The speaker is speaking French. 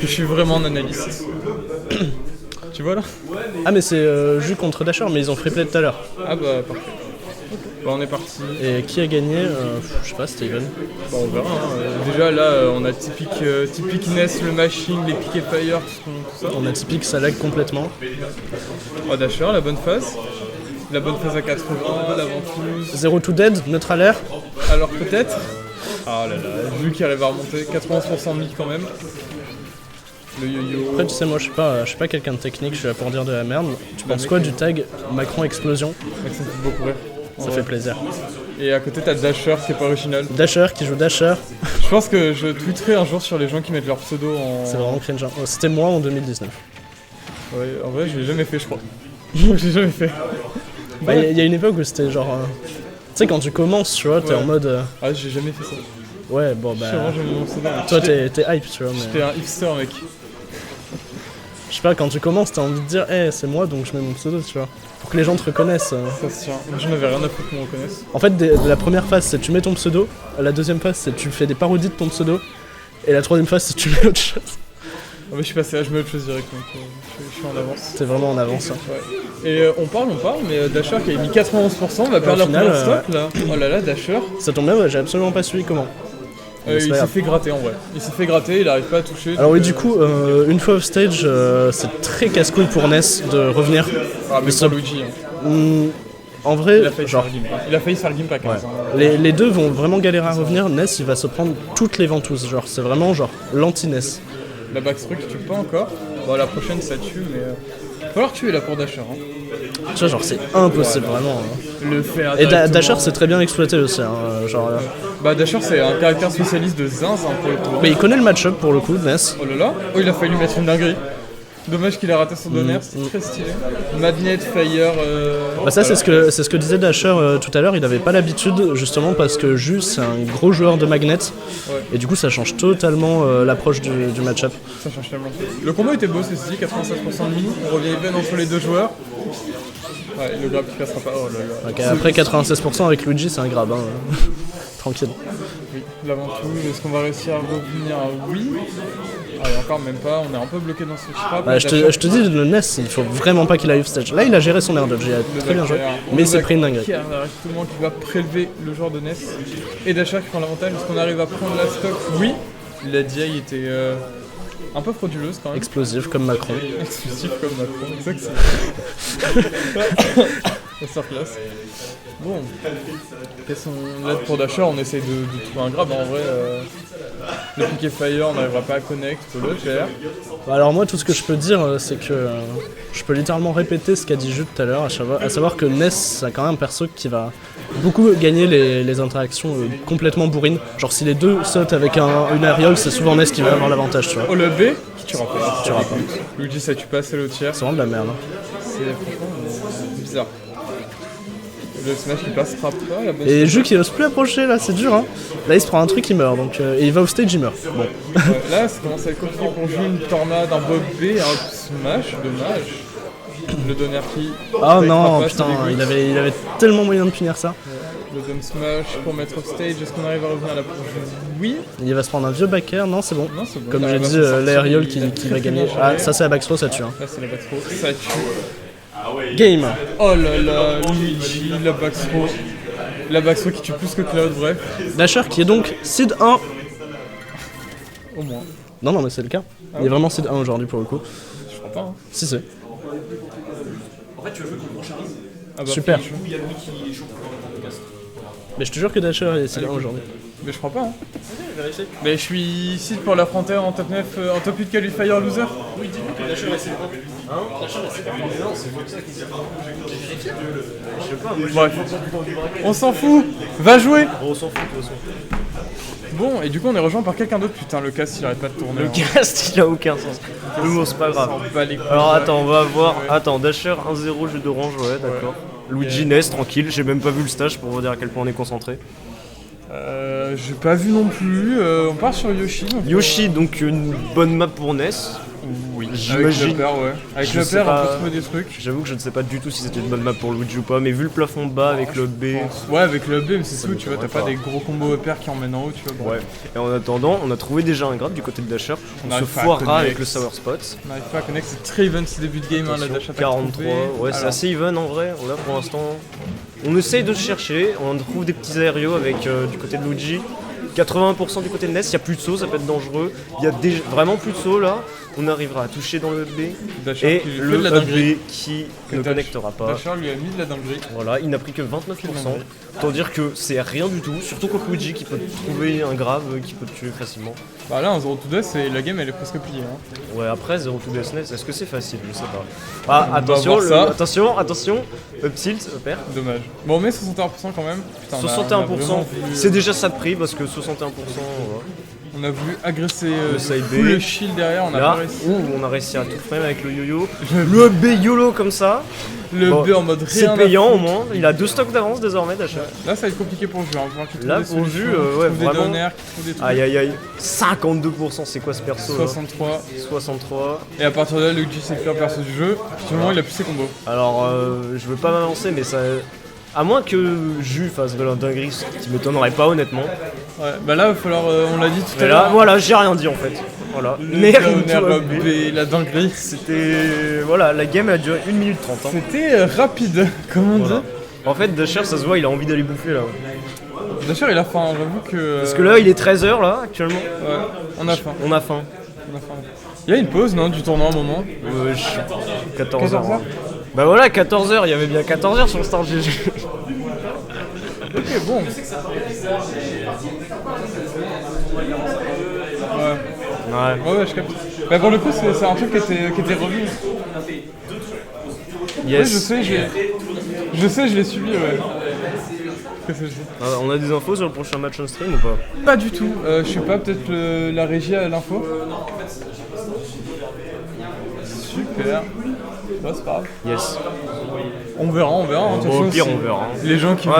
que je suis vraiment en analyse. Tu vois là? Ah mais c'est Jus contre Dasher, mais ils ont free play tout à l'heure. Ah bah parfait. Bah on est parti. Et qui a gagné je sais pas, Steven. Bah on verra. Déjà là on a typique Ness, le machine, les piquets fire, tout ça. On a typique, ça lag complètement. Oh Dasher, la bonne phase. La bonne phase à 80, la ventouse. 0 to dead, neutral air. Alors peut-être. Ah là là, vu qu'il arrive à remonter 91% de mid quand même. Le yo-yo. Après tu sais moi je suis pas quelqu'un de technique, je suis là pour dire de la merde. Tu penses quoi du tag Macron explosion? Mec, ça me fait beaucoup rire. Ça fait plaisir. Et à côté t'as Dasher qui est pas original. Dasher qui joue Dasher. Je pense que je tweeterai un jour sur les gens qui mettent leur pseudo en... C'est vraiment cringe. C'était moi en 2019. Ouais, en vrai je l'ai jamais fait je crois. J'ai jamais fait. Bah y a une époque où c'était genre... tu sais quand tu commences tu vois, t'es en mode... Ah j'ai jamais fait ça. Ouais bon bah... J'ai mon pseudo. Toi t'es hype tu vois mais... J'étais un hipster mec. Je sais pas, quand tu commences, t'as envie de dire hey, c'est moi donc je mets mon pseudo, tu vois. Pour que les gens te reconnaissent. Ça se tient. Moi j'en avais rien à foutre qu'on me reconnaisse. En fait, de la première phase, c'est tu mets ton pseudo. La deuxième phase, c'est tu fais des parodies de ton pseudo. Et la troisième phase, c'est tu mets autre chose. Ah mais je suis passé à je mets autre chose direct donc je suis en avance. T'es vraiment en avance. Hein. Ouais. Et on parle, mais Dasher qui a mis 91% va perdre la première stock là. Oh là là, Dasher. Ça tombe bien, ouais, j'ai absolument pas suivi comment. Il s'est fait gratter en vrai. Il s'est fait gratter, il arrive pas à toucher. Alors oui, du coup, une fois off stage, c'est très casse-couille pour Ness de revenir. Ah mais c'est Luigi. En vrai, il a failli se faire le gimpack. Ouais. Les deux vont vraiment galérer à revenir. Ness, il va se prendre toutes les ventouses. Genre, c'est vraiment genre l'anti-Ness. La backstroke qui tue pas encore. Bon, la prochaine ça tue, mais il va falloir tuer là pour Dasher. Hein. Tu vois, genre, c'est impossible vraiment. Le faire. Et Dasher, c'est très bien exploité aussi. Hein, genre, bah, Dasher, c'est un caractère spécialiste de zinzin pour le tour. Mais il connaît le match-up pour le coup, Ness. Oh là là. Oh, il a failli lui mettre une dinguerie. Dommage qu'il a raté son donner, c'est très stylé. Magnet, Fire. Bah ça c'est ce que disait Dasher tout à l'heure, il avait pas l'habitude justement parce que Jus c'est un gros joueur de Magnet et du coup ça change totalement l'approche du match-up. Ça change tellement. Le combo était beau ceci dit, 96% de mini, on revient even entre les deux joueurs. Ouais, le grab qui passera pas, oh là là. Okay, après 96% avec Luigi c'est un grab, hein. Tranquille. Oui, l'aventure, est-ce qu'on va réussir à revenir? Oui. Ah, et encore même pas, on est un peu bloqué dans ce scrap. Bah, je te dis, le Ness, il faut vraiment pas qu'il aille stage. Là, il a géré son air dodge, il a très bien joué, mais il s'est pris une dinguerie. Directement qui va prélever le joueur de Ness. Et Dasher qui prend l'avantage. Est-ce qu'on arrive à prendre la stock? Oui. La DI était un peu frauduleuse quand même. Explosif comme Macron. Explosif comme Macron, exact. Ça place. Bon, là pour Dasher, on essaye de trouver un grab. En vrai, le piquet fire, on n'arrivera pas à connect, faut le faire. Alors moi, tout ce que je peux dire, c'est que je peux littéralement répéter ce qu'a dit Jules tout à l'heure, à savoir que Ness, c'est quand même un perso qui va beaucoup gagner les interactions complètement bourrines. Genre si les deux sautent avec une aériole, c'est souvent Ness qui va avoir l'avantage, tu vois. Oh le B, qui tuera pas. Tu tuera pas. Luigi, ça tue pas, c'est le tiers. C'est vraiment de la merde. C'est franchement bizarre. Le smash qui passera pas, la bonne. Et Jus qui ose plus approcher là, c'est dur hein. Là il se prend un truc, il meurt, donc et il va au stage, il meurt. Bon. Là ça commence à être compliqué pour jouer une tornade, un bob B, un smash, dommage. Le donner qui. Oh non, putain, il avait tellement moyen de punir ça. Le dome smash pour mettre off stage, est-ce qu'on arrive à revenir à la prochaine? Oui. Il va se prendre un vieux backer, non c'est bon. Non, c'est bon. Comme j'ai dit, l'aériole qui va gagner. Ah ça c'est la backthrow, ça tue hein. Là c'est la backthrow, ça tue. Game. Oh là là, Luigi, la backthrow. La backthrow qui tue plus que Cloud, bref. Dasher qui est donc seed 1. Au moins. Non mais c'est le cas. Il est vraiment seed 1 aujourd'hui pour le coup. Je crois pas hein. Si c'est. En fait tu veux jouer contre Charlie? Ah bah, super. Il y a Louis qui est chaud pour le podcast. Mais je te jure que Dasher est seed 1 aujourd'hui. Mais je crois pas hein. Mais je suis ici pour l'affronter en top 9, en top 8 qualifier loser. Oui, dis-lui que Dasher est seed 1. Hein? Dasher est seed 1. Non, c'est pour ça qu'il s'est pas. Je sais pas, moi on s'en fout. Va jouer. on s'en fout de toute façon. Bon, et du coup on est rejoint par quelqu'un d'autre. Putain, le cast il arrête pas de tourner. Le cast il a aucun sens. Le mot c'est pas grave. Alors attends, on va voir. Attends, Dasher 1-0 jeu d'orange, ouais d'accord. Luigi Ness, tranquille, j'ai même pas vu le stage pour vous dire à quel point on est concentré. J'ai pas vu non plus. On part sur Yoshi. Yoshi, donc une bonne map pour Ness. Oui, avec J'imagine. le père, ouais. Avec Je le sais père, pas. on peut trouver des trucs. J'avoue que je ne sais pas du tout si c'était une bonne map pour Luigi ou pas, mais vu le plafond bas avec le B. Ouais, avec le B, mais c'est Ça tout, tu vois, t'as m'étonnerait pas pas. des gros combos EPR qui emmènent en haut, tu vois. Bon. Ouais. Et en attendant, on a trouvé déjà un grab du côté de Dasher. On se n'arrive pas à foirera connect. avec le Sour Spot. On n'arrive pas à connecter, c'est très even ce début de game, hein, la Attention, dash attack 43, trouvée. ouais, c'est Alors, assez even en vrai. Là pour l'instant, on essaye de se chercher. On trouve des petits aérios avec du côté de Luigi. 80% du côté de Ness, il n'y a plus de saut, ça peut être dangereux. Il y a vraiment plus de saut là. On arrivera à toucher dans le B. Dasher Et qui lui fait le de la dinguerie. B qui Que ne Dash- connectera pas. Dasher lui a mis de la dinguerie. Voilà, il n'a pris que 29%. Autant dire que c'est rien du tout, surtout contre Luigi qui peut trouver un grave qui peut te tuer facilement. Bah là, un 0 to death, et la game elle est presque pliée. Hein. Ouais, après 0 to Death Ness, est-ce que c'est facile? Je sais pas. Ah, On va attention, voir ça. attention, up tilt, up air. Dommage. Bon, on met 61% quand même. Putain, on a 61%, vraiment vu- c'est déjà ça de prix parce que 61%. Ouais. On a voulu agresser Le side tout B. le shield derrière, on a Là, pas réussi. on a réussi à tout frame avec le yo-yo. Le B YOLO comme ça, Le Bon, B en mode c'est rien. à payant au foutre. moins. Il a 2 stocks d'avance désormais d'achat. Là, ça va être compliqué pour le jeu. Hein. Voir qu'il trouve Là, des pour le solutions, jeu, qu'il ouais, trouve des vraiment. donneurs, qu'il trouve des trucs. Aïe aïe aïe, 52%, c'est quoi ce perso là 63. 63. Et à partir de là, Luigi c'est le pire perso du jeu. Actuellement, il a plus ses combos. Alors, je veux pas m'avancer, mais ça. À moins que Jus fasse de la dinguerie, ce qui m'étonnerait pas honnêtement. Ouais, bah là, il va falloir. On l'a dit tout à Mais là, l'heure. voilà, j'ai rien dit en fait. Voilà. Le Nerf downer into a B. B, la dinguerie. C'était. Voilà, la game a duré 1 minute 30. Hein. C'était rapide, comme on Voilà. dit. En fait, Dasher, ça se voit, il a envie d'aller bouffer là. Dasher, il a faim, j'avoue que. Parce que là, il est 13h là, actuellement. Ouais, on a faim. On a faim. On a faim. Il y a une pause, non, du tournoi à un moment. 14h. 14h. Bah voilà, 14h, il y avait bien 14h sur le Star GG. Ok, bon. Ouais. Ouais. Ouais, je capte. Bah, pour le coup, c'est un truc qui était revenu. Yes. Ouais, je sais, je l'ai subi, ouais. Qu'est-ce que je dis On a des infos sur le prochain match on stream ou pas? Pas du tout. Je sais pas, peut-être la régie a l'info. Super. Bah, c'est pas grave. Yes. On verra. De toute Bon, au façon, pire, si on verra. Les gens qui Ouais.